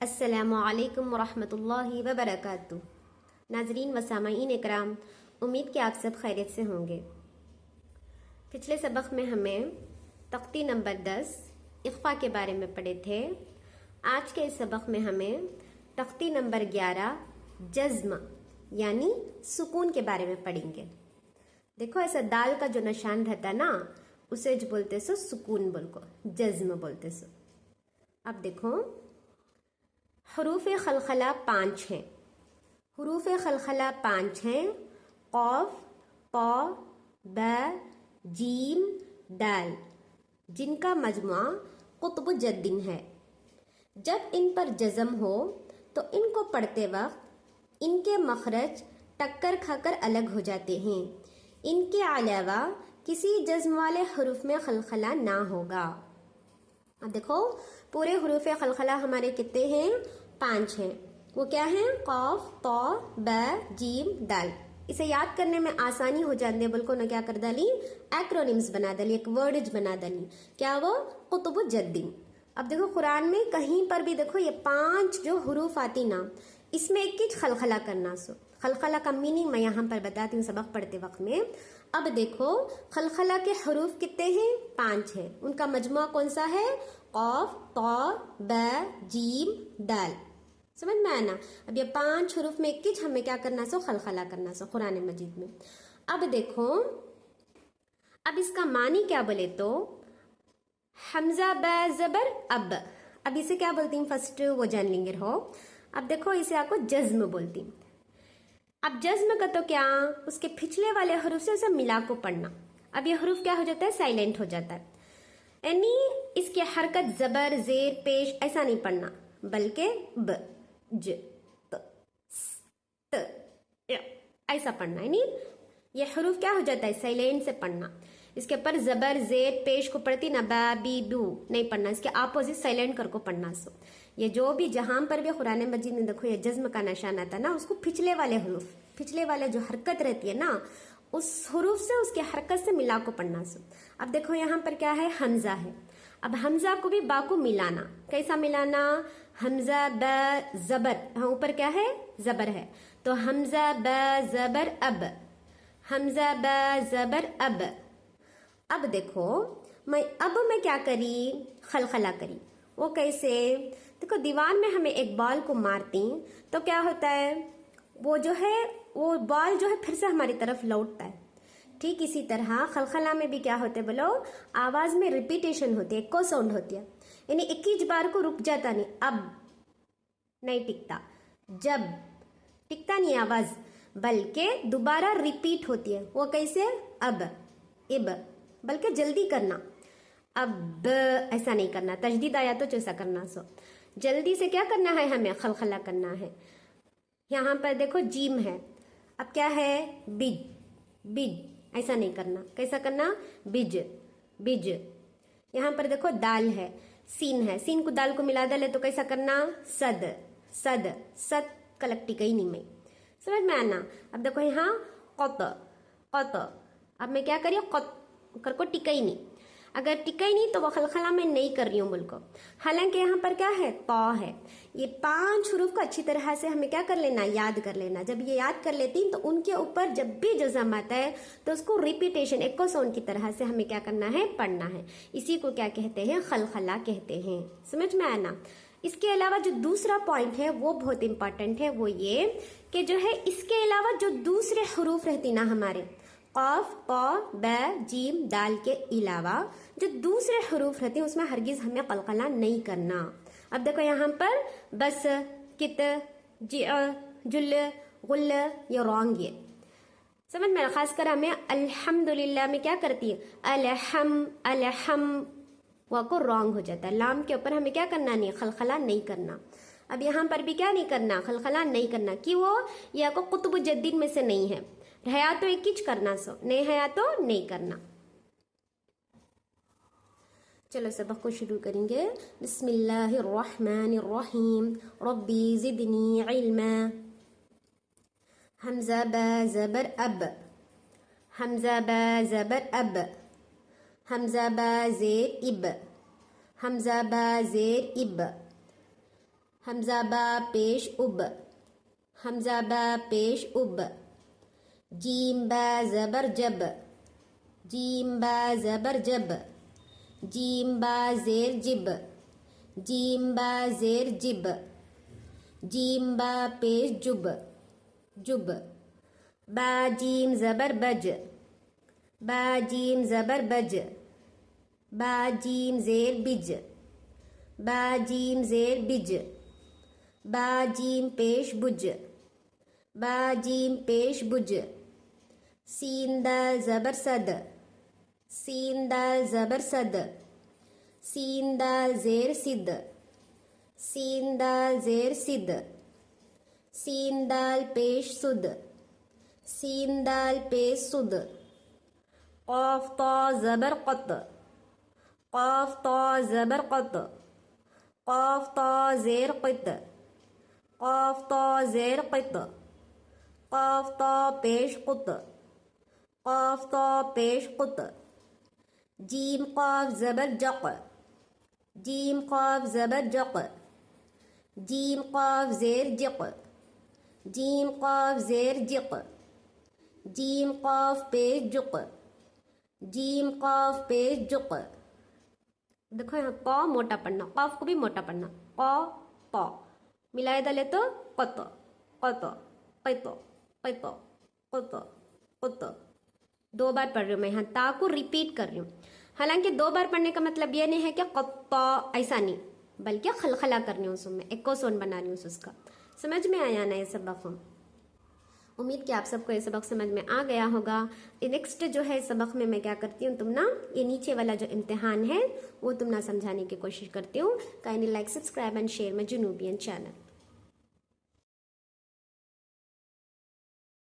अस्सलामुअलैकुम वरहमतुल्लाहि वबरकातुहू। नाजरीन व सामाईन इकराम, उम्मीद कि आप सब खैरियत से होंगे। पिछले सबक में हमें तख्ती नंबर 10 इख्फा के बारे में पढ़े थे। आज के इस सबक में हमें तख्ती नंबर 11 जज्म यानी सुकून के बारे में पढ़ेंगे। देखो, ऐसा दाल का जो निशान रहता ना, उसे जो बोलते सो सुकून बोलको जज्म बोलते सो। अब देखो, हरूफ खलखला 5 हैं। हरूफ खलखला 5 हैं। क़ाफ, क़ा, बा, जीम, दाल, जिनका मजमुआ क़ुत्ब जद्दीन है। जब इन पर जज़म हो तो इनको पढ़ते वक्त इनके मखरज टक्कर खाकर अलग हो जाते हैं। इनके अलावा किसी जज्म वाले हरूफ में खलखला ना होगा। अब देखो, पूरे हरूफ खलखला हमारे कितने हैं? 5 हैं। वो क्या हैं? क़ाफ, ता, बा, जीम, दाल। इसे याद करने में आसानी हो जाती है। बल्कि ना क्या कर डाली, एक्रोनिम्स बना डाली, एक वर्ड बना डाली। क्या वो? क़ुत्ब जद्दीन। अब देखो, कुरान में कहीं पर भी देखो ये 5 जो हरूफ आती ना, इसमें एक ही खलखला करना। सो खलखला का मीनिंग मैं यहाँ पर बताती हूँ सबक पढ़ते वक्त में। अब देखो, खलखला के हरूफ कितने हैं? 5 हैं। उनका मजमुआ कौन सा है? क़ाफ, ता, बा, जीम, दाल। समझ में आया ना? अब ये 5 हरूफ में एक ही हमें क्या करना सो? खलखला करना सो कुरान मजीद में। अब देखो, अब इसका मानी क्या बोले तो हमजा बा जबर अब। अब इसे क्या बोलती हूँ? फर्स्ट वो जान लेंगे हो। अब देखो, इसे आपको जज्म बोलती हूँ। अब जज्म का तो क्या, उसके पिछले वाले हरूफ से उसे मिला को पढ़ना। अब ये हरूफ क्या हो जाता है? साइलेंट हो जाता है। यानी इसकी हरकत जबर, जेर, पेश ऐसा नहीं पढ़ना, बल्कि ब, ज, त, स, त, य ऐसा पढ़ना। यानी ये हरूफ क्या हो जाता है? साइलेंट से पढ़ना। इसके ऊपर जबर, जेर, पेश को पढ़ती ना, बा, बी, बू नहीं पढ़ना। इसके अपोजिट साइलेंट कर को पढ़ना। सो ये जो भी जहां पर भी कुरान मजीद में देखो ये जज्म का निशान आता है ना, उसको पिछले वाले हरूफ, पिछले वाले जो हरकत रहती है ना, उस हरूफ से, उसकी हरकत से मिला को पढ़ना। सो अब देखो, यहाँ पर क्या है? हमजा है। अब हमजा को भी बा को मिलाना। कैसा मिलाना? हमजा बा जबर, हाँ ऊपर क्या है? जबर है, तो हमजा बा जबर अब, हमजा बा जबर अब। अब देखो, मैं क्या करी? खलखला करी। वो कैसे? देखो, दीवार में हमें एक बॉल को मारती तो क्या होता है? वो जो है, वो बॉल जो है फिर से हमारी तरफ लौटता है। ठीक इसी तरह खलखला में भी क्या होता है बोलो? आवाज में रिपीटेशन होती है, इको साउंड होती है। यानी एक ही बार को रुक जाता नहीं, अब नहीं टिकता, जब टिकता नहीं आवाज, बल्कि दोबारा रिपीट होती है। वो कैसे? अब, इब, बल्कि जल्दी करना। अब ऐसा नहीं करना, तजदीद आया तो ऐसा करना। सो जल्दी से क्या करना है? हमें खलखला करना है। यहाँ पर देखो जीम है। अब क्या है? बिज, बिज ऐसा नहीं करना। कैसा करना? बिज, बिज। यहाँ पर देखो दाल है, सीन है, सीन को दाल को मिला डाले तो कैसा करना? सद, सद, सद कलकटी कहीं नहीं में। समझ में आना? अब देखो यहाँ कत, कत। अब मैं क्या करी? कत कर को टिका ही नहीं। अगर टिका ही नहीं तो वह खलखला में नहीं कर रही हूँ बोल को। हालांकि यहाँ पर क्या है? ता है। ये 5 हरूफ को अच्छी तरह से हमें क्या कर लेना? याद कर लेना। जब ये याद कर लेती तो उनके ऊपर जब भी जज़म आता है तो उसको रिपीटेशन, इको साउंड की तरह से हमें क्या करना है? पढ़ना है। इसी को क्या कहते हैं? खलखला कहते हैं। समझ में आया ना? इसके अलावा जो दूसरा पॉइंट है वो बहुत इंपॉर्टेंट है। वो ये कि जो है, इसके अलावा जो दूसरे हरूफ रहती ना हमारे, क़ाफ, क़ा, बा, जीम, दाल के अलावा जो दूसरे हरूफ रहते हैं उसमें हरगिज हमें कलकला नहीं करना। अब देखो, यहाँ पर बस, कित, जुल, गुल, ये रॉन्ग। ये समझ में? खासकर हमें अल्हम्दुलिल्लाह में क्या करती है? अलहम, अलहम, वह को रॉन्ग हो जाता है। लाम के ऊपर हमें क्या करना नहीं? खलखला नहीं करना। अब यहाँ पर भी क्या नहीं करना? खलखला नहीं करना। कि वो या को कुतुब जद्दीन में से नहीं है। हया तो एक ही करना, सो नहीं हया तो नहीं करना। चलो सबक को शुरू करेंगे। बिस्मिल्लाहिर्रहमानिर्रहीम। रब्बी ज़िदनी इल्मा। हमजा बा ज़बर अब, हमजा बा ज़बर अब, हमजा बा ज़ेर इब, हमजा बा ज़ेर इब, हमजा बा पेश उब, हमजा बा पेश उब। जीम बा ज़बर जब, जीम बा ज़बर जब। जीम बा ज़ेर जिब, जीम बा ज़ेर जिब। जीम बा पेश जुब, जुब। बा जीम ज़बर बज, बा जीम ज़बर बज। बा जीम ज़ेर बिज, बा जीम ज़ेर बिज। बा जीम पेश बुज, बा जीम पेश बुज। सीन दाल ज़बर सद, सीन दाल ज़बर सद। सीन दाल ज़ेर सिद, सीन दाल ज़ेर सिद। सीन दाल पेश सुद, सीन दाल पेश सुद। क़ाफ ता ज़बर क़त, क़ाफ ता ज़बर क़त। क़ाफ ता ज़ेर क़त, क़ाफ ता ज़ेर क़त। क़ाफ ता पेश क़ुत, क़ाफ ता पेश क़ुत। जीम क़ाफ ज़बर जक़, जीम क़ाफ ज़बर जक़। जीम क़ाफ ज़ेर जिक़, जीम क़ाफ ज़ेर जिक़। जीम क़ाफ पेश जुक़, जीम क़ाफ पेश जुक़। देखो यहाँ क़ मोटा पढ़ना, क़ाफ को भी मोटा पढ़ना। क़ क़ मिलाए डाले तो क़त, क़त, क़त, क़त, क़त, क़त। 2 बार पढ़ रही हूँ मैं यहाँ, ता को रिपीट कर रही हूँ। हालांकि 2 बार पढ़ने का मतलब ये नहीं है कि क़त्ता ऐसा नहीं, बल्कि खलखला कर रही हूँ उसमें, एको सोन बना रही हूँ उसका। समझ में आया ना ये सबक? उम्मीद कि आप सबको ये सबक समझ में आ गया होगा। नेक्स्ट जो है सबक में मैं क्या करती हूँ, तुम ना ये नीचे वाला जो इम्तिहान है वो तुम ना समझाने की कोशिश करती हूँ। Kindly like, subscribe and share my जुनूबियन चैनल।